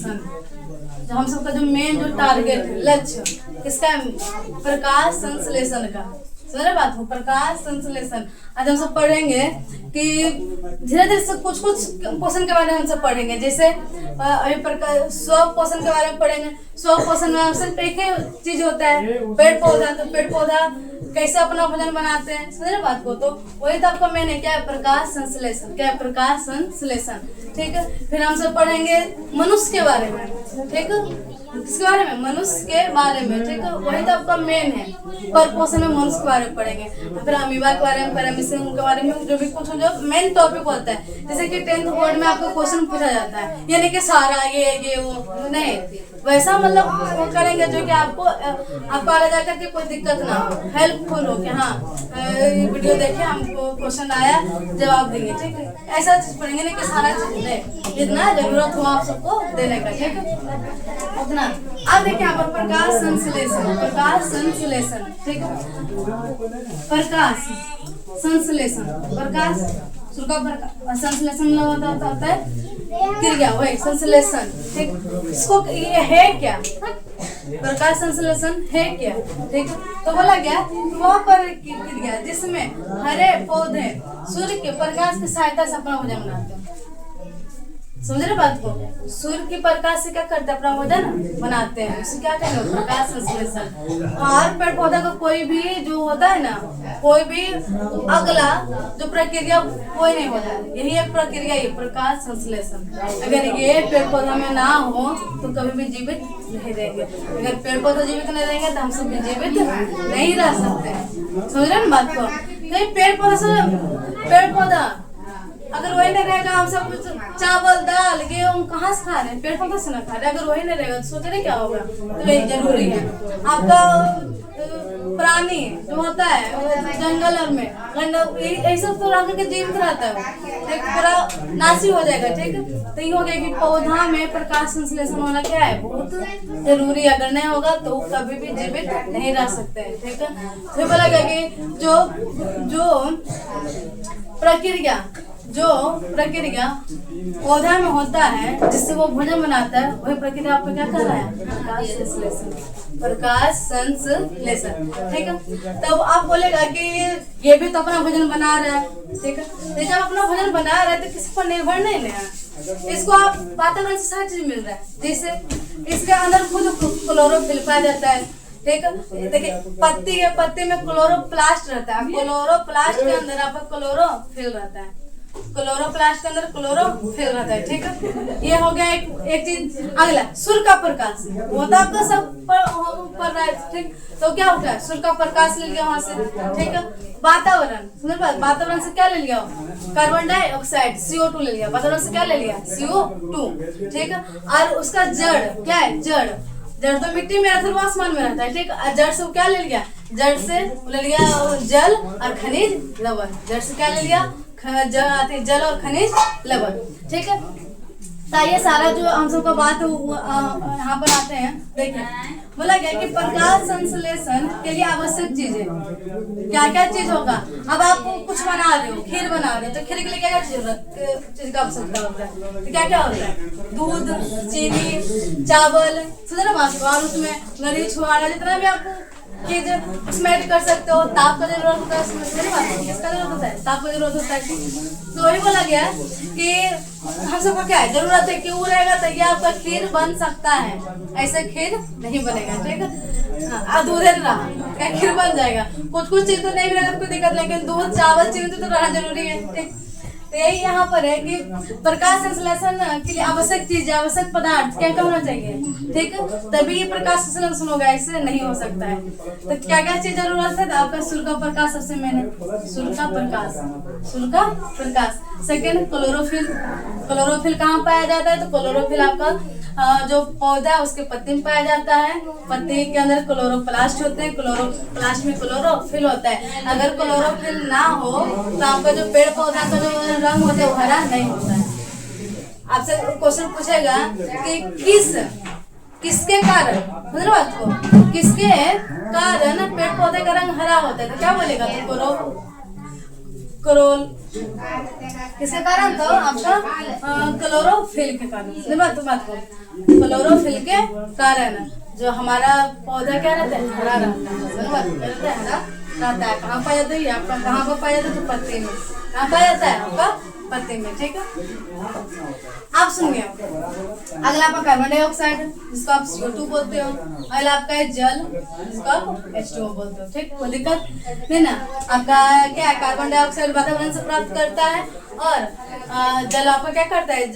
संश्लेषण, जो हम सबका जो मेन जो टारगेट है, लक्ष्य किसका है? प्रकाश संश्लेषण का। समझ रहे बात को? प्रकाश संश्लेषण आज हम सब पढ़ेंगे कि धीरे धीरे से कुछ कुछ पोषण के बारे में हम सब पढ़ेंगे। जैसे अभी प्रकाश स्व पोषण के बारे में पढ़ेंगे। स्व पोषण में सिर्फ एक ही चीज होता है, पेड़ पौधा। तो पेड़ पौधा कैसे अपना भोजन बनाते हैं, समझ रहे बात को? तो वही तो आपका मेन है, क्या है? प्रकाश संश्लेषण। क्या है? प्रकाश संश्लेषण। ठीक है, फिर हम सब पढ़ेंगे मनुष्य के बारे में। ठीक है, किसके बारे में? मनुष्य के बारे में। ठीक है, वही तो आपका मेन है। पर पोषण में मनुष्य के बारे में पढ़ेंगे, फिर अमीबा के बारे में, पैरामीशियम के बारे में, जो भी कुछ जो मेन टॉपिक होता है। जैसे कि 10th बोर्ड में आपको क्वेश्चन पूछा जाता है, यानी कि सारा ये वो नहीं, वैसा मतलब वो करेंगे जो कि आपको आगे जाकर के कोई दिक्कत ना हो, हेल्पफुल हो कि हाँ वीडियो देखे हमको क्वेश्चन आया जवाब देंगे। ठीक है, ऐसा चीज पढ़ेंगे नहीं कि सारा चीज नहीं, जितना जरूरत हो आप सबको देने का। ठीक है, उतना। अब देखिए यहाँ पर प्रकाश संश्लेषण। प्रकाश संश्लेषण, ठीक है, प्रकाश संश्लेषण। प्रकाश संश्लेषण होता है क्रिया, वही संश्लेषण। ठीक, इसको ये है क्या? प्रकाश संश्लेषण है क्या? ठीक, तो बोला गया वह पर क्रिया जिसमें हरे पौधे सूर्य के प्रकाश की सहायता से अपना भोजन बनाते हैं। समझ रहे बात को? सूर्य के प्रकाश से क्या करते हैं? अपना भोजन बनाते हैं। इसे क्या कहते हैं? प्रकाश संश्लेषण। और पेड़ पौधा का कोई भी जो होता है ना, कोई भी अगला जो प्रक्रिया कोई नहीं होता है, यही एक प्रक्रिया है, प्रकाश संश्लेषण। अगर ये पेड़ पौधा में ना हो तो कभी भी जीवित नहीं रहेंगे। अगर पेड़ पौधा जीवित नहीं रहेंगे तो हम सब भी जीवित नहीं रह सकते। समझ रहे ना बात को? पेड़ पौधा अगर वही नहीं रहेगा, हम सब कुछ चावल दाल गेहूं कहाँ से खा रहे हैं? पेड़ पौधा से ना खा रहे। अगर वही नहीं रहेगा तो सोच रहे क्या होगा? तो यही जरूरी है। आपका प्राणी जो होता है जंगल और में यही सब तो रह के जीवित रहता है, एक पूरा नाशी हो जाएगा। ठीक है, तो ये हो गया कि पौधा में प्रकाश संश्लेषण होना क्या है? बहुत जरूरी। अगर नहीं होगा तो कभी भी जीवित नहीं रह सकते। ठीक है, तो बोला गया कि जो प्रक्रिया पौधा में होता है जिससे वो भोजन बनाता है, वही प्रक्रिया आपको क्या कर रहा है? प्रकाश संश्लेषण। प्रकाश संश्लेषण। ठीक है, तब आप बोलेगा कि ये भी तो अपना भोजन बना रहा है। ठीक है, तो जब अपना भोजन बना रहा है तो किसी पर निर्भर नहीं है। इसको आप वातावरण से सारी चीज मिल रहा है। जैसे इसके अंदर खुद क्लोरोफिल पाया जाता है। ठीक है, देखिए पत्ती में क्लोरोप्लास्ट रहता है। क्लोरोप्लास्ट के अंदर आपका क्लोरोफिल रहता है। क्लोरोप्लास्ट के अंदर क्लोरोफिल रहता है। ठीक है, ये हो गया एक चीज। अगला सूर्य का प्रकाश होता आपका सब पर रहा है। ठीक, तो क्या हो गया? सूर्य का प्रकाश ले लिया वहां से। ठीक है, वातावरण, सुन बात, वातावरण से क्या ले लिया? कार्बन डाइऑक्साइड CO2 ले लिया। वातावरण से क्या ले लिया? CO2। ठीक है, और उसका जड़ क्या है? जड़ तो मिट्टी में रहता है, आसमान में रहता है। ठीक, जड़ से क्या ले लिया? जड़ से ले लिया जल और खनिज लवण। जड़ से क्या ले लिया? जल और खनिज लवण। ठीक है, तो ये सारा जो हम सबका बात यहाँ पर आते हैं। देखिए बोला गया कि प्रकाश संश्लेषण के लिए आवश्यक चीजें क्या क्या चीज होगा। अब आप कुछ बना रहे हो, खीर बना रहे हो, तो खीर के लिए क्या क्या चीज का आवश्यकता होता है? तो क्या क्या होता है? दूध, चीनी, चावल, सुधर बात, और उसमें गरी छुआरा जितना भी आप चीज उसमें ऐड कर सकते हो। ताप का जरूरत होता है उसमें, किसका जरूरत होता है? ताप का जरूरत होता है। तो वही बोला गया कि हम सबको क्या है? जरूरत है कि वो रहेगा तो ये आपका खीर बन सकता है, ऐसे खीर नहीं बनेगा। ठीक है, दूध रहा क्या खीर बन जाएगा? कुछ चीज तो नहीं रहेगा, कोई दिक्कत, लेकिन दूध चावल चीनी तो रहना जरूरी है। ठीक, तो यही यहाँ पर है कि प्रकाश संश्लेषण के लिए आवश्यक चीज, आवश्यक पदार्थ क्या क्या होना चाहिए? ठीक है, तभी प्रकाश संश्लेषण होगा, ऐसे नहीं हो सकता है। तो क्या क्या चीज जरूरत है? तो आपका सूर्य का प्रकाश सबसे मेन है। सूर्य का प्रकाश। Second chlorophyll. क्लोरोफिल कहाँ पाया जाता है? तो क्लोरोफिल आपका जो पौधा है उसके पत्ती में पाया जाता है। पत्ती के अंदर क्लोरोप्लास्ट होते हैं। क्लोरोप्लास्ट में क्लोरोफिल होता है। अगर क्लोरोफिल ना हो तो आपका जो पेड़ पौधा का जो रंग होता है वो हरा नहीं होता है। आपसे क्वेश्चन पूछेगा कि किसके कारण, मतलब आपको किसके कारण पेड़ पौधे का रंग हरा होता है, तो क्या बोलेगा? तो क्रोल, किसके कारण? तो आपका क्लोरोफिल के कारण। बात को क्लोरोफिल के कारण जो हमारा पौधा क्या रहता है, हरा रहता है। हरा रहता है। कहाँ पाया जाता है आपका? कहाँ पर पाया जाता है? तो पत्ते में। कहाँ पाया जाता है आपका? पत्ते में। ठीक है, आप सुनिए। अगला आपका कार्बन डाइऑक्साइड, जिसको आप CO2 बोलते हो। अगला आपका है जल, जिसको आप H2O बोलते हो। ठीक, कोई दिक्कत नहीं ना? आपका क्या है, कार्बन डाइऑक्साइड वातावरण से प्राप्त करता है, और जल आपका क्या करता है,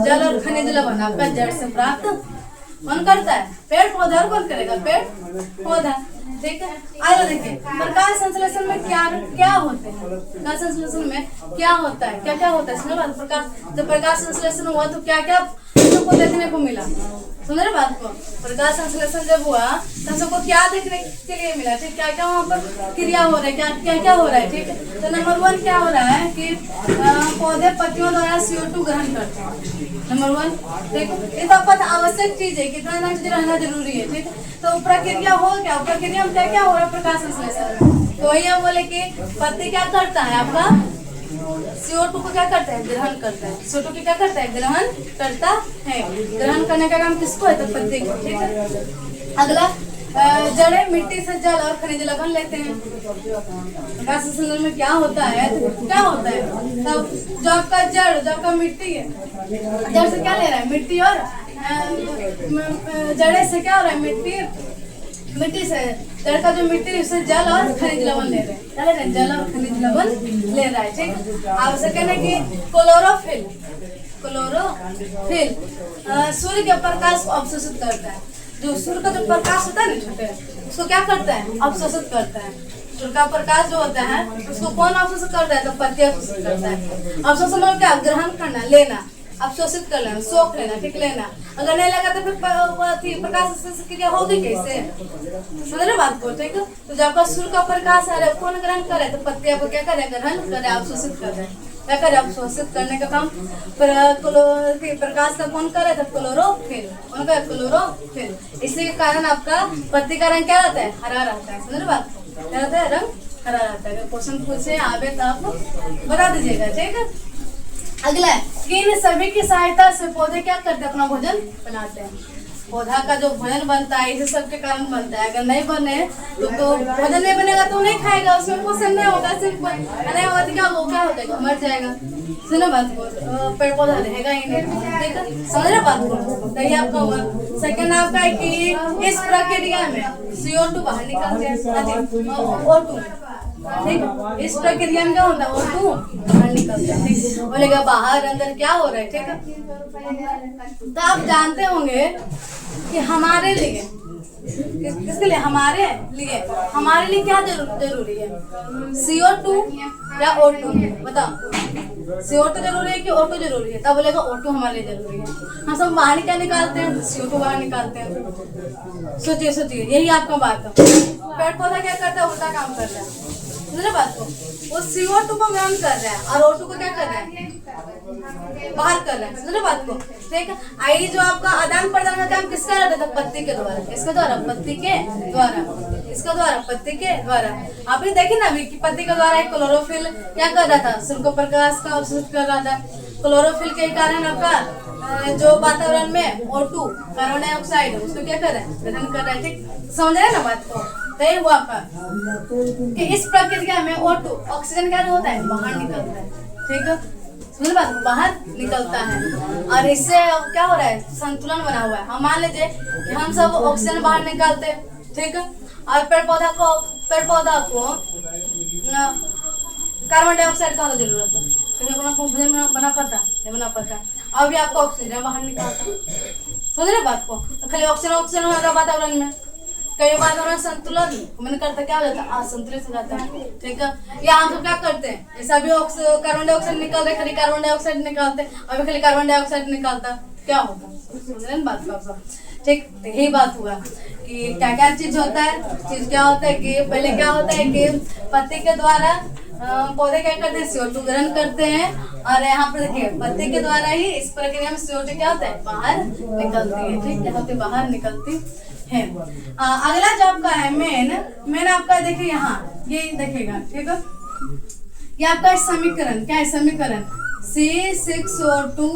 जल और खनिज लवण आपका जड़ से प्राप्त कौन करता है? पेड़ पौधा। और कौन करेगा? पेड़ पौधा। ठीक है, आगे देखिए प्रकाश संश्लेषण में क्या होते हैं। प्रकाश संश्लेषण में क्या होता है, क्या होता है? सुनो बात, प्रकाश जब प्रकाश संश्लेषण हुआ तो क्या सबको देखने को मिला? सुन रहे बात को? प्रकाश संश्लेषण जब हुआ तो सबको क्या देखने के लिए मिला? ठीक, क्या वहाँ पर क्रिया हो रहा है, क्या हो रहा है? ठीक है, तो नंबर 1 क्या हो रहा है कि पौधे पत्तियों द्वारा CO2 ग्रहण करते हैं। नंबर 1, देखो ये तो आपका आवश्यक चीज है, कितना रहना जरूरी है। ठीक, तो प्रक्रिया हो क्या? प्रक्रिया में क्या हो रहा है प्रकाश संश्लेषण? तो वही हम बोले कि पत्ती क्या करता है आपका? CO2 को क्या करता है? ग्रहण करता है। CO2 को क्या करता है? ग्रहण करता है। ग्रहण करने का काम किसको है? तो पत्ती को। ठीक है, अगला जड़ें मिट्टी से जल और खनिज लवण लेते हैं। प्रकाश संश्लेषण में क्या होता है? क्या होता है? तब जो आपका जड़, जो आपका मिट्टी है, जड़ से क्या ले रहा है? मिट्टी। और जड़े से क्या हो रहा है? मिट्टी से, जड़ का जो मिट्टी से जल और खनिज लवण ले रहे हैं। जल और खनिज लवण ले रहा है। ठीक, आप सेकंड है कि क्लोरोफिल सूर्य के प्रकाश को अवशोषित करता है। जो सूर्य का जो प्रकाश होता है ना छोटे, उसको क्या करता है? अवशोषित करता है। सूर्य का प्रकाश जो होता है उसको कौन अवशोषित करता है? तो पत्ती अवशोषित करता है। अवशोषण मतलब क्या? ग्रहण करना, लेना, अवशोषित कर लेना, सोख लेना। ठीक, लेना। अगर नहीं लगा तो फिर प्रकाश क्रिया होगी कैसे? समझ रहे बात को? ठीक, तो जब आपका सूर्य का प्रकाश आ रहा है कौन ग्रहण करे? तो पत्ती आपको क्या करे? ग्रहण करे, अवशोषित कर रहे हैं। क्या करे? अवशोषित करने का काम प्रकाश का कौन करे? तो क्लोरोफिल। कौन करे? क्लोरोफिल। इसी के कारण आपका पत्ती का रंग क्या रहता है? हरा रहता है। समझ रहे बात? क्या रहता है? रंग हरा रहता है। अगर क्वेश्चन पूछे आवे तो आप बता दीजिएगा। ठीक है, अगला है कि इन सभी की सहायता से पौधे क्या करते हैं? अपना भोजन बनाते हैं। पौधा का जो भोजन बनता है इस सब के कारण बनता है। अगर नहीं बने तो भोजन नहीं बनेगा तो नहीं खाएगा, उसमें पोषण नहीं होगा, सिर्फ नहीं होगा तो क्या वो क्या हो जाएगा? मर जाएगा। सुनो बात को, पेड़ पौधा रहेगा ही नहीं। ठीक है, समझ रहे बात को? तो ये आपका हुआ। सेकंड आपका है कि इस प्रक्रिया में CO2 बाहर निकलते हैं, O2। ठीक, इस प्रक्रिया में क्या होता है? O2 बाहर निकलता है। ठीक, बोलेगा बाहर अंदर क्या हो रहा है? ठीक है, तो आप जानते होंगे कि हमारे लिए, किसके लिए? हमारे लिए क्या जरूरी है? CO2 या O2? बताओ, CO2 जरूरी है कि O2 जरूरी है? तब बोलेगा O2 हमारे लिए जरूरी है। हम सब बाहर क्या निकालते हैं? CO2 बाहर निकालते हैं। सोचिए, यही आपका बात है। पेड़ पौधा क्या करता है? उल्टा काम कर रहा है। समझ बात को? वो CO2 को ग्रहण कर रहा है और O2 को क्या कर रहा है? बाहर कर रहा है। समझ बात को? ठीक है, आई जो आपका आदान प्रदान का काम किसका रहता था? पत्ती के द्वारा। किसके द्वारा? पत्ती के द्वारा। किसके द्वारा? पत्ती के द्वारा। आप ये देखिए ना अभी कि पत्ती के द्वारा क्लोरोफिल क्या कर रहा था? सूर्य को प्रकाश का अवशोषित कर रहा था। क्लोरोफिल के कारण आपका जो वातावरण में O2 कार्बन डाइऑक्साइड उसको क्या कर रहा है? ग्रहण कर रहा है। ठीक, समझ रहे ना बात को? तय हुआ आपका कि इस प्रक्रिया में O2 ऑक्सीजन क्या होता है? बाहर निकलता है। ठीक है, समझ बात, बाहर निकलता है और इससे क्या हो रहा है? संतुलन बना हुआ है। हम मान लीजिए कि हम सब ऑक्सीजन बाहर निकालते हैं। ठीक है, और पेड़ पौधा को कार्बन डाइऑक्साइड का जरूरत है, क्योंकि अपना भोजन बना पाता नहीं, बना पाता। अभी आपको ऑक्सीजन बाहर निकालता, समझ रहे बात को? तो खाली ऑक्सीजन हो रहा वातावरण में, कई वातावरण संतुलन मन करता क्या हो जाता है? असंतुलित हो जाता है। ठीक है, या हम सब क्या करते हैं? ऐसा भी कार्बन डाइऑक्साइड निकालते हैं, खाली कार्बन डाइऑक्साइड निकालते हैं, अभी खाली कार्बन डाइऑक्साइड निकालता क्या होता? समझ रहे बात का? ठीक, यही बात हुआ कि क्या क्या चीज होता है। चीज क्या होता है कि पहले क्या होता है कि पत्ती के द्वारा पौधे क्या करते हैं? CO2 ग्रहण करते हैं और यहाँ पर देखिए पत्ती के द्वारा ही इस प्रक्रिया में CO2 क्या होता है? बाहर निकलती है। ठीक, यहाँ पे बाहर निकलती है। अगला जो आपका है मेन आपका देखिए यहाँ ये देखिएगा। ठीक है, ये आपका समीकरण क्या है, समीकरण C6O2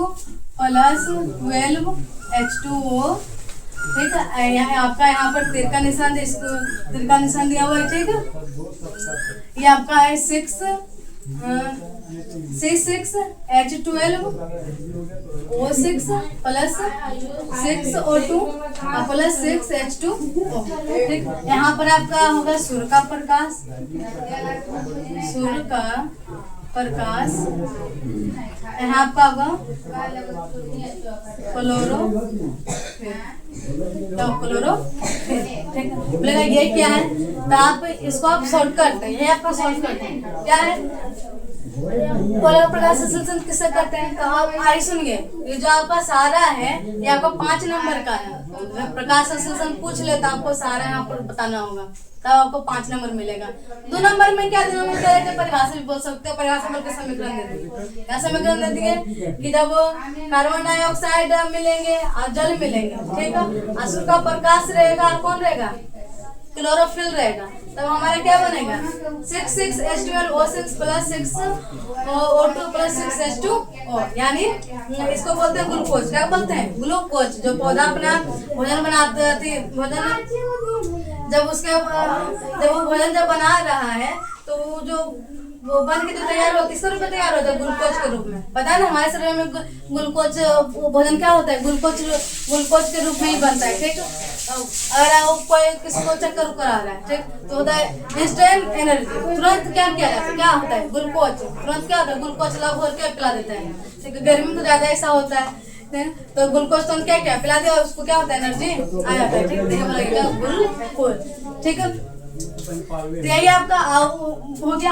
प्लस 12H2O, ठीक है। आपका यहाँ पर तीर का निशान, इसको तीर का निशान दिया हुआ है, ठीक है। ये आपका है C6H12O6 plus 6O2 plus 6H2O, ठीक। यहाँ पर आपका होगा सूर्य का प्रकाश, सूर्य का प्रकाश। यहाँ आपका होगा क्लोरो, ठीक है। बोलेगा ये क्या है, तो आप इसको आप शॉर्टकट है, ये आपका शॉर्टकट है, क्या है, बोलेगा प्रकाश संश्लेषण किससे करते हैं, तो आप आई सुनिए, ये जो आपका सारा है ये आपका 5 नंबर का है। प्रकाश संश्लेषण पूछ ले तो आपको सारा यहाँ पर बताना होगा, तब आपको 5 नंबर मिलेगा। 2 नंबर में क्या, 2 नंबर क्या परिभाषा भी बोल सकते हो, परिभाषा बोल के समीकरण दे देंगे। क्या समीकरण दे दिए कि जब कार्बन डाइऑक्साइड मिलेंगे और जल मिलेंगे, ठीक है, असुर का प्रकाश रहेगा, कौन रहेगा, क्लोरोफिल रहेगा, तब हमारा क्या बनेगा 6,6H12O6 plus 6O2 plus 6H2O, यानी इसको बोलते हैं ग्लूकोज। क्या बोलते हैं, ग्लूकोज। जो पौधा अपना भोजन बनाते थे, भोजन जब वो भोजन जब बना रहा है तो वो बन के जो तैयार हो, किस रूप में तैयार होता है, ग्लूकोज के रूप में। पता है ना, हमारे शरीर में ग्लूकोज भोजन क्या होता है, ग्लूकोज के रूप में ही बनता है, ठीक। अगर वो कोई किसी को चक्कर आ रहा है, ठीक, तो होता है इंस्टेंट एनर्जी, तुरंत क्या किया जाता है, क्या होता है, ग्लूकोज, तुरंत क्या होता है, ग्लूकोज ला घोल के पिला देता है, ठीक है। गर्मी में तो ज्यादा ऐसा होता है, तो ग्लूकोज तो क्या पिला दिया, उसको क्या होता है, एनर्जी आ जाता है, ठीक। लगेगा ग्लूकोज, ठीक है। तो यही आपका हो गया।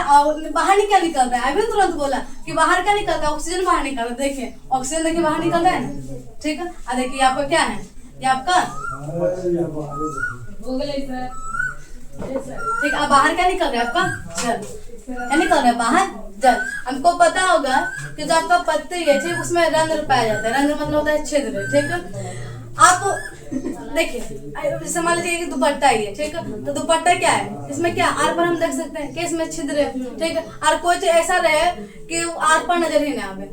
बाहर क्या निकल रहा है, अभी तुरंत बोला कि बाहर क्या निकल रहा है, ऑक्सीजन बाहर निकल रहा है। देखिए ऑक्सीजन देखिए बाहर निकल रहा है ना, ठीक है। देखिए आपका क्या है, ये आपका ठीक। अब बाहर क्या निकल रहा है, आपका जल, क्या निकल रहा है बाहर, जल। हमको पता होगा कि जो आपका पत्ती है, ठीक, उसमें रंध्र पाया जाता है। रंध्र मतलब होता है छिद्र, ठीक है। आप देखिए जैसे मान लीजिए कि दुपट्टा ही है, ठीक है, तो दुपट्टा क्या है, इसमें क्या आर पर हम देख सकते हैं कि इसमें छिद्र है, ठीक है। और कुछ ऐसा रहे कि आर पर नजर ही ना आवे,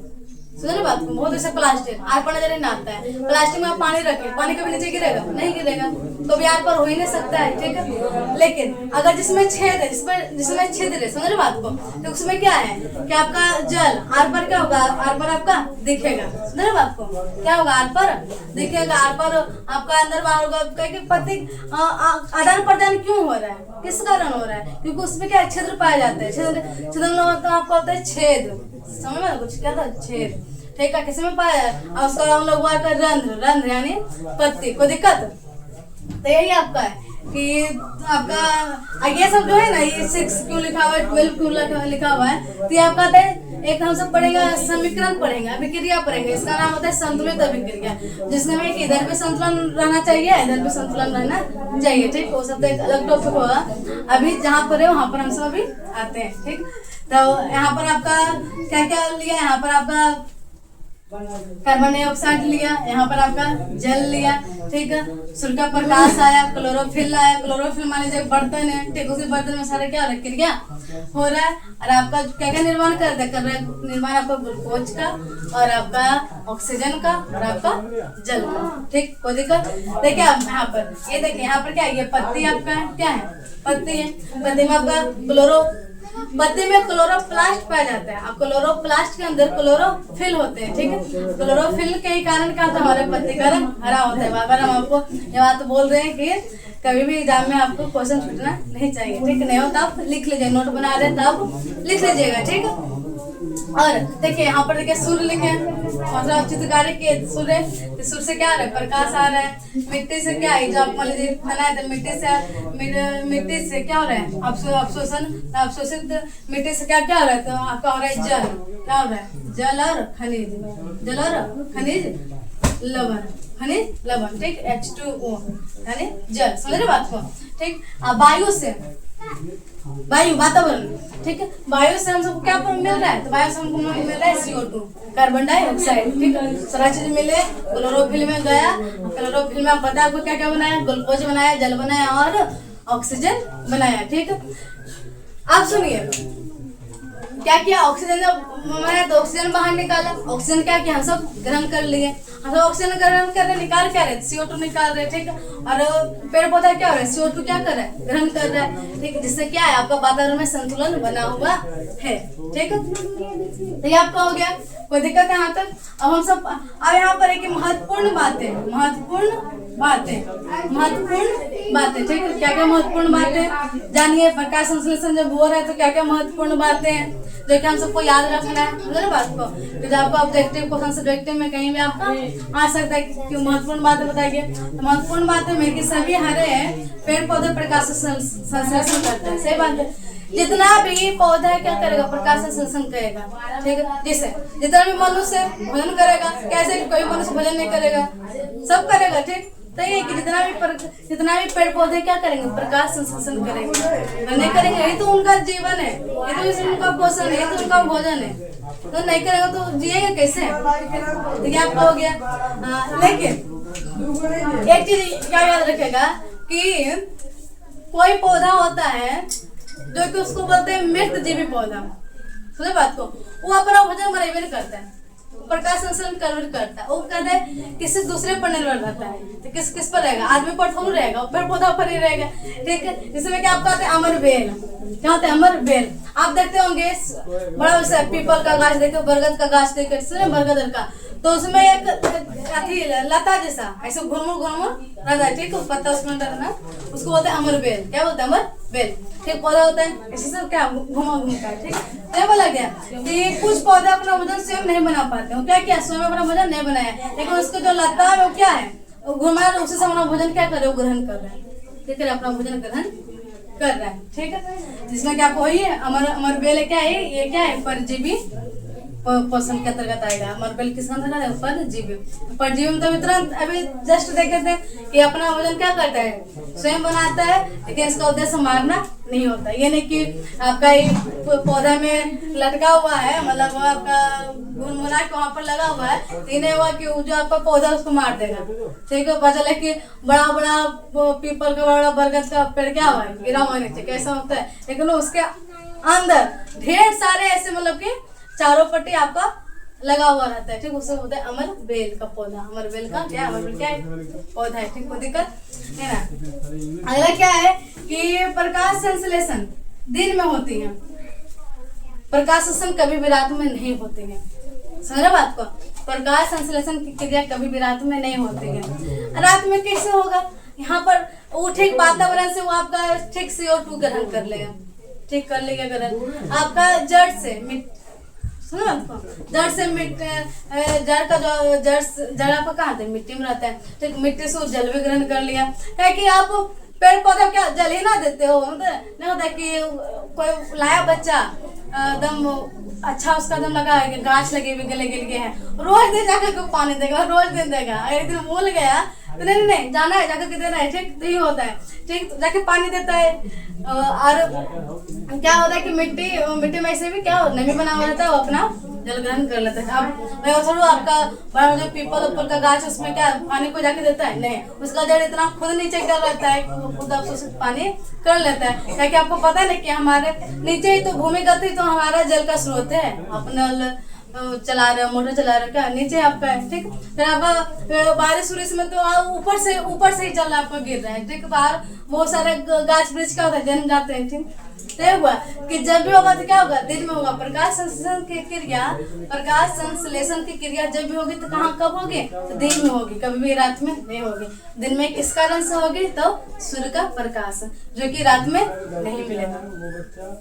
सुनो ना बात को, बहुत ऐसा प्लास्टिक आर पर नजर ही ना आता है। प्लास्टिक में आप पानी रखें, पानी कभी नीचे गिरेगा नहीं, गिरेगा, तो भी आर पर हो ही नहीं सकता है, ठीक है। लेकिन अगर जिसमें छेद है, जिसमें छिद्र है, समझ रहे बात को, तो उसमें क्या है कि आपका जल आर पर क्या होगा, आर पर आपका दिखेगा, समझ रहे बात को, क्या होगा, आर पर दिखेगा। आर पर आपका अंदर बाहर होगा, पत्ती आदान प्रदान क्यों हो रहा है, किस कारण हो रहा है, क्योंकि उसमें क्या छिद्र पाया जाता है। छिद्र आपका होता है छेद, समझ में कुछ क्या था, छेद, ठीक है, किसी में पाया है। और उसका हम लोग हुआ रंध्र यानी पत्ती, कोई दिक्कत। तो यही आपका है कि आपका ये सब जो है ना, ये 6 क्यों लिखा हुआ है, 12 क्यों लिखा हुआ है, तो ये आपका एक हम सब पढ़ेगा समीकरण पढ़ेंगे, अभिक्रिया पढ़ेंगे। इसका नाम होता है संतुलित अभिक्रिया, जिसमें इधर भी संतुलन रहना चाहिए, इधर भी संतुलन रहना चाहिए, ठीक। वो सब तो एक अलग टॉपिक होगा, अभी जहाँ पर है वहाँ पर हम सब अभी आते हैं, ठीक। तो यहाँ पर आपका क्या क्या लिया, यहाँ पर आपका कार्बन डाइऑक्साइड लिया, यहाँ पर आपका जल लिया, ठीक है। सूर्य का प्रकाश आया, क्लोरोफिल आया। क्लोरोफिल मान लीजिए बर्तन है, ठीक, उसी बर्तन में सारा क्या क्रिया हो रहा है, और आपका क्या क्या निर्माण कर रहा है, निर्माण आपका ग्लूकोज का और आपका ऑक्सीजन का और आपका जल का, ठीक, कोई दिक्कत। देखिए आप यहाँ पर, ये देखिए यहाँ पर क्या है, ये पत्ती आपका है, क्या है, पत्ती है। पत्ती में आपका पत्ती में क्लोरोप्लास्ट पाया जाता है, और क्लोरोप्लास्ट के अंदर क्लोरोफिल होते हैं, ठीक है। क्लोरोफिल के ही कारण क्या होता है, हमारे पत्ती का रंग हरा होता है। बार बार हम आपको ये बात बोल रहे हैं कि कभी भी एग्जाम में आपको क्वेश्चन छूटना नहीं चाहिए, ठीक, नहीं हो तो आप लिख लीजिए, नोट बना रहे हैं तो आप लिख लीजिएगा, ठीक है। और देखिए यहाँ पर देखिए सूर्य लिखे, मतलब चित्रकारी के सूर्य, सूर्य से क्या आ रहा है, प्रकाश आ रहा है। मिट्टी से क्या है, जो आप मान लीजिए खाना है तो मिट्टी से क्या हो रहा है, अवशोषित मिट्टी से क्या क्या हो रहा है, तो आपका हो रहा है जल, क्या हो रहा है, जल और खनिज लवण, ठीक, H2O यानी जल, समझ रहे बात को, ठीक। वायु से, वायु वातावरण, ठीक है, वायु से हम सबको क्या मिल रहा है, तो वायु से हमको मिल रहा है CO2 कार्बन डाइऑक्साइड, ठीक है। सारा चीज मिले, क्लोरोफिल में गया, क्लोरोफिल में आप पता आपको क्या क्या बनाया, ग्लूकोज बनाया, जल बनाया और ऑक्सीजन बनाया, ठीक है। आप सुनिए क्या किया, ऑक्सीजन जब बनाया तो ऑक्सीजन बाहर निकाला, ऑक्सीजन क्या किया, हम सब ग्रहण कर लिए, हम सब ऑक्सीजन ग्रहण कर रहे, निकाल क्या रहे, CO2 निकाल रहे, ठीक है। और पेड़ पौधा क्या हो रहा है, CO2 क्या कर रहा है, ग्रहण कर रहा है, ठीक है। जिससे क्या है, आपका वातावरण में संतुलन बना हुआ है, ठीक है। तो ये आपका हो गया, कोई दिक्कत है यहाँ तक। अब हम सब अब यहाँ पर एक महत्वपूर्ण बातें, ठीक है। क्या क्या महत्वपूर्ण बातें जानिए। प्रकाश संश्लेषण जब हो रहा है तो क्या क्या महत्वपूर्ण बातें हैं जो कि हम सबको याद रखना है, समझ रहे बात को। तो जब आपका ऑब्जेक्टिव क्वेश्चन सब्जेक्टिव में कहीं भी आपका आ सकता है कि महत्वपूर्ण बातें बताइए। तो महत्वपूर्ण बातें में कि सभी हरे पेड़ पौधे प्रकाश संश्लेषण करते हैं, सही बात है। जितना भी पौधा क्या करेगा, प्रकाश संश्लेषण करेगा, ठीक है। जैसे जितना भी मनुष्य भोजन करेगा, कैसे कि कोई मनुष्य भोजन नहीं करेगा, सब करेगा, ठीक। तो ये कि जितना भी पेड़ पौधे क्या करेंगे, प्रकाश संश्लेषण करेंगे, नहीं करेंगे यही तो उनका जीवन है, ये तो इसमें उनका पोषण है, ये तो उनका भोजन है। तो नहीं करेगा तो जिएगा कैसे, तो ये आपका हो गया। लेकिन एक चीज क्या याद रखेगा कि कोई पौधा होता है जो कि उसको बोलते हैं मृत जीवी पौधा, सुने बात को। वो अपना भोजन बराबर करता है, प्रकाश संश्लेषण करता है, वो कहते हैं किसी दूसरे पर निर्भर रहता है। तो किस पर रहेगा, आदमी पर थोड़ा रहेगा, पेड़ पौधा पर ही रहेगा, ठीक है। जिसमें क्या आप कहते हैं अमर बेल, क्या होता है अमर बेल। आप देखते होंगे बड़ा वैसा पीपल का गाछ देखो, बरगद का गाछ देखो, बरगद का, तो उसमें एक अथी लता जैसा ऐसे घुरमुर रहता है, ठीक है। पत्ता उसमें डरना, उसको बोलते हैं अमर बेल। क्या बोलते हैं, अमर बेल, ठीक। पौधा होता है इसी से क्या घुमा ठीक। नहीं बोला गया कि कुछ पौधे अपना भोजन स्वयं नहीं बना पाते, क्या किया, स्वयं अपना भोजन नहीं बनाया, लेकिन उसको जो लता है वो क्या है, घुमा, उसी से अपना भोजन क्या कर रहे हो, ग्रहण कर रहा है, ठीक है। अपना भोजन ग्रहण कर रहा है, ठीक है। जिसमें क्या वही है अमर बेल क्या है, ये क्या है, परजीवी पोषण के अंतर्गत आएगा। अमर बेल किस अंतर्गत है, परजीवी। परजीवी मतलब तुरंत अभी जस्ट देखे थे कि अपना भोजन क्या करता है, स्वयं बनाता है, लेकिन इसका उद्देश्य मारना नहीं होता। ये नहीं कि आपका पौधा में लटका हुआ है, मतलब आपका गुनमुना के वहाँ पर लगा हुआ है, ये नहीं हुआ कि जो आपका पौधा उसको मार देगा, ठीक है। पता चला कि बड़ा बड़ा पीपल का बड़ा बरगद का पेड़ क्या हुआ है, गिरा हुआ नीचे, कैसा होता है, लेकिन उसके अंदर ढेर सारे ऐसे मतलब कि चारों पट्टी आपका लगा हुआ रहता है, ठीक। उससे होता है अमर बेल का पौधा। अमर बेल का क्या, अमर बेल क्या है, पौधा है, ठीक। कोई दिक्कत है ना। अगला क्या है कि प्रकाश संश्लेषण दिन में होती है, प्रकाश संश्लेषण कभी भी रात में नहीं होती है, समझ बात को। प्रकाश संश्लेषण की क्रिया कभी भी रात में नहीं होती है। रात में कैसे होगा, यहाँ पर वो ठीक वातावरण से वो आपका ठीक CO2 ग्रहण कर लेगा, ठीक कर लेगा ग्रहण। आपका जड़ से सुनो आपको, जड़ से जड़ का जो जड़ आपका कहाँ था, मिट्टी में रहता है, ठीक। मिट्टी से जल भी ग्रहण कर लिया, है कि आप पेड़ पौधा क्या जल ही ना देते हो, मतलब नहीं होता कि कोई लाया बच्चा एकदम अच्छा उसका दम लगा है, गाछ लगे हुए गले गिल है, रोज दिन जाकर को पानी देगा, रोज दिन देगा। अगर एक दिन भूल गया तो नहीं जाना है, जाकर के देना है, ठीक। तो ये होता है, ठीक। तो जाके पानी देता है। और क्या होता है कि मिट्टी में से भी क्या नमी बना हुआ रहता है, वो अपना जल ग्रहण कर लेता है। अब थोड़ा आपका बड़ा जो पीपल ऊपर का गाछ उसमें क्या पानी को जाके देता है, नहीं, उसका जड़ इतना खुद नीचे कर रहता है कि वो खुद आपसे पानी कर लेता है। ताकि आपको पता है ना कि हमारे नीचे ही तो भूमिगत ही तो हमारा जल का स्रोत है, अपना चला रहे मोटर चला रहे क्या नीचे आपका है, ठीक। फिर आपका बारिश उरिश में तो ऊपर से ही जल आपको गिर रहा है, ठीक। बाहर बहुत सारे गाछ वृक्ष क्या होता है, जन्म जाते हैं, ठीक। तो हुआ कि जब भी होगा तो क्या होगा, दिन में होगा। प्रकाश संश्लेषण की क्रिया जब भी होगी तो कहाँ कब होगी, तो दिन में होगी, कभी भी रात में नहीं होगी। दिन में किस कारण से होगी, तो सूर्य का प्रकाश, जो कि रात में नहीं मिलेगा,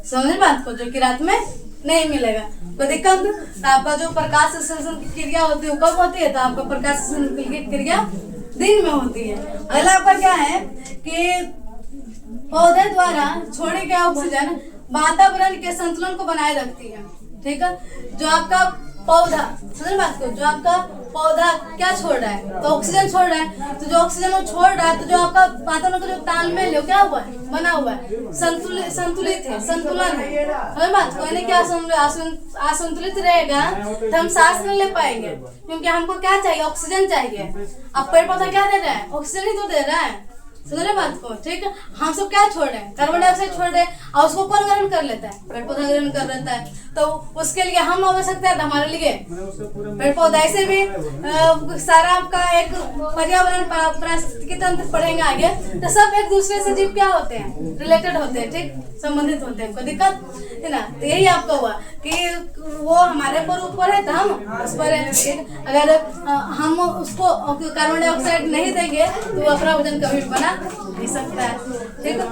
समझ बात को, जो कि रात में नहीं मिलेगा। कोई दिक्कत, तो आपका जो प्रकाश संश्लेषण की क्रिया होती है कब होती है, तो आपका प्रकाश संश्लेषण की क्रिया दिन में होती है। अगला आपका क्या है कि पौधे द्वारा छोड़े गए ऑक्सीजन वातावरण के संतुलन को बनाए रखती है, ठीक है। जो आपका पौधा, समझ बात को, जो आपका पौधा क्या छोड़ रहा है, तो ऑक्सीजन छोड़ रहा है, तो जो ऑक्सीजन वो छोड़ रहा है, तो जो आपका वातावरण का जो तालमेल है क्या हुआ है, बना हुआ है, संतुलित है, संतुलन है, समझ बात को। क्या असंतुलित रहेगा तो हम सांस नहीं ले पाएंगे, क्योंकि हमको क्या चाहिए, ऑक्सीजन चाहिए। अब पेड़ पौधा क्या दे रहा है, ऑक्सीजन ही तो दे रहा है, समझ रहे बात को, ठीक है। हम सब क्या छोड़ रहे हैं, कार्बन डाइऑक्साइड छोड़ रहे हैं, और उसको कौन ग्रहण कर लेता है, पेड़ पौधा ग्रहण कर लेता है। तो उसके लिए हम आवश्यकता है हमारे लिए पेड़ पौधा। ऐसे भी सारा आपका एक पर्यावरण पारिस्थितिकी तंत्र पढ़ेंगे आगे, तो सब एक दूसरे से जीव क्या होते हैं, रिलेटेड होते हैं, ठीक, संबंधित होते हैं। कोई दिक्कत है ना। तो यही आपका हुआ कि वो हमारे ऊपर है, तो हम उस पर अगर हम उसको कार्बन डाइऑक्साइड नहीं देंगे तो वो अपना वजन कभी बना नहीं सकता है, ठीक है।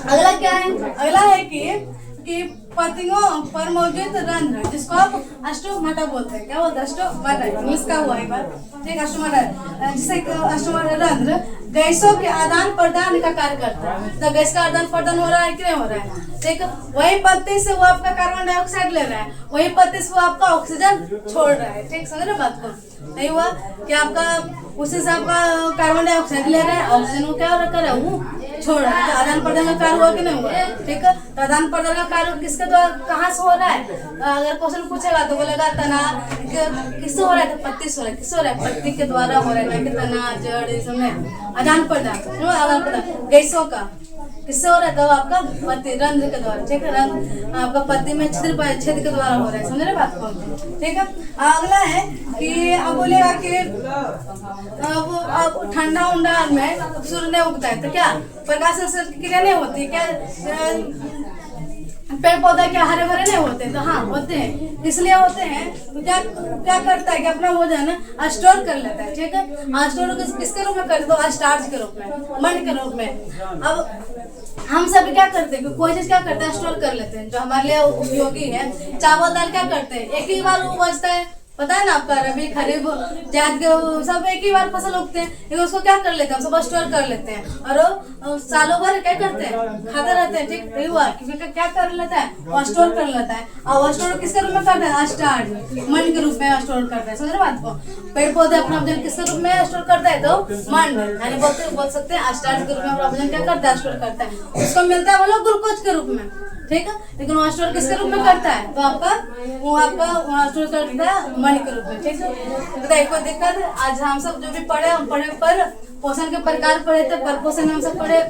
अगला क्या है, अगला है कि पत्तियों पर मौजूद रंध्र, जिसको आप अस्टोमाटा बोलते हैं। क्या बोलते हैं, अस्टोमाटा, इंग्लिश का हुआ एक बार, ठीक, अस्टोमाटा, जिसे अस्टोमाटा रंध्र गैसों के आदान प्रदान का कार्य करता है। तो गैस का आदान प्रदान हो रहा है कि नहीं हो रहा है, ठीक। वही पत्ती से वो आपका कार्बन डाइऑक्साइड ले रहा है, वही पत्ती से वो आपका ऑक्सीजन छोड़ रहा है, ठीक, समझ रहे बात को। नहीं हुआ कि आपका उसी से आपका कार्बन डाइऑक्साइड ले रहा है, ऑक्सीजन को क्या कर रहा है, वो छोड़ रहा है। तो आदान प्रदान का कार्य हुआ कि नहीं हुआ, ठीक है। तो आदान प्रदान का कार्य किसके द्वारा, कहाँ से हो रहा है, अगर क्वेश्चन पूछेगा तो बोलेगा तना किससे हो रहा है, तो पत्ती से हो रहा है। किससे हो रहा है, पत्ती के द्वारा हो रहा है, ना कि तना जड़ इस समय आदान प्रदान, आदान प्रदान गैसों का किससे हो रहा है, तो आपका पत्ती रंध्र के द्वारा, ठीक है। रंध्र आपका पत्ती में छेद के द्वारा हो रहा है, समझ रहे बात को, ठीक है। अगला है कि अब बोलेगा कि अब ठंडा उंडा में सूर्य नहीं उगता है, तो क्या प्रकाश संश्लेषण की क्रिया नहीं होती क्या, पेड़ पौधा क्या हरे भरे नहीं होते, तो हाँ होते हैं। इसलिए होते हैं तो क्या क्या करता है कि अपना वजन स्टोर कर लेता है, ठीक है। स्टोर किसके रूप में कर दो, स्टार्च के रूप में, मंड के रूप में। अब हम सब क्या करते हैं, कोई चीज क्या करते हैं, स्टोर कर लेते हैं जो हमारे लिए उपयोगी है। चावल दाल क्या करते हैं, एक ही बार उपजता है, पता है ना आपका, रबी खरीफ जायद सब एक ही बार फसल उगते हैं, लेकिन उसको क्या कर लेते हैं, सब स्टोर कर लेते हैं और सालों भर क्या करते हैं, खाते रहते हैं, ठीक। यही हुआ क्योंकि क्या कर लेता है, वो स्टोर कर लेता है। और वो स्टोर किसके रूप में करता है, स्टार्च, मंड के रूप में स्टोर करता है, समझ रहे बात को। पेड़ पौधे अपना वजन किसके रूप में स्टोर करता है, तो मंड, यानी बोल सकते हैं स्टार्च के रूप में अपना वजन क्या करता है, स्टोर करता है। उसको मिलता है वो लोग ग्लूकोज के रूप में, ठीक है। लेकिन वो स्टोर किसके रूप में करता है, तो आपका स्टोर करता है मणि के रूप में, ठीक है। बताइए कोई दिक्कत। आज हम सब जो भी पढ़े, हम पढ़े पर पोषण के प्रकार पढ़े थे। पर पोषण में हम सब पढ़े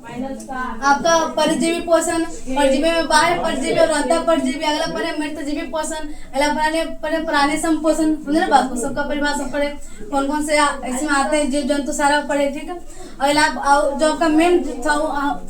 आपका परजीवी पोषण, परजीवी में बाह्य परजीवी और अंतः परजीवी। अगला पढ़े मृतजीवी पोषण, अगला पढ़े प्राणी संपोषण, समझे बात को, सबका परिभाषा पढ़े, कौन कौन से इसमें आते हैं जीव जंतु, सारा पढ़े, ठीक है। अगला जो आपका मेन था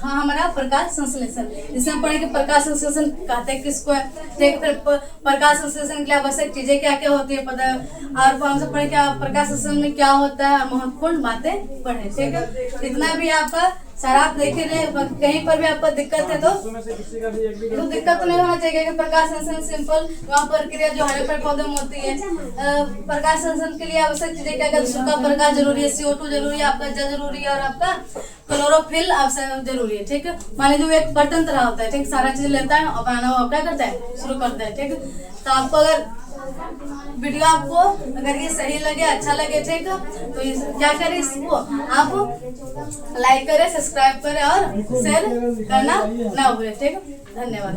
हमारा प्रकाश संश्लेषण, जिसमें पढ़े कि प्रकाश संश्लेषण कहते हैं किसको है, ठीक। फिर प्रकाश संश्लेषण के लिए आवश्यक चीजें क्या क्या होती है पता है, और हम सब पढ़े क्या प्रकाश संश्लेषण में क्या होता है, महत्वपूर्ण बातें पढ़े, ठीक है। इतना भी आपका सारा आप देखे रहे, कहीं पर भी आपको दिक्कत है तो दिक्कत तो नहीं होना चाहिए कि प्रकाश संश्लेषण सिंपल वहाँ प्रक्रिया जो हरे पेड़ पौधे में होती है। प्रकाश संश्लेषण के लिए आवश्यक चीजें क्या क्या, सूखा प्रकाश जरूरी है, CO2 जरूरी है, आपका जल जरूरी है, और आपका क्लोरोफिल जरूरी है, ठीक है। मान लीजिए एक बर्तन तरह होता है, ठीक, सारा चीज लेता है और बनाना वो क्या करता है, शुरू करता है, ठीक है। तो आपको अगर वीडियो आपको अगर ये सही लगे, अच्छा लगे, ठीक है, तो क्या करें, इसको आप लाइक करें, सब्सक्राइब करें और शेयर करना ना भूलें, ठीक है। धन्यवाद।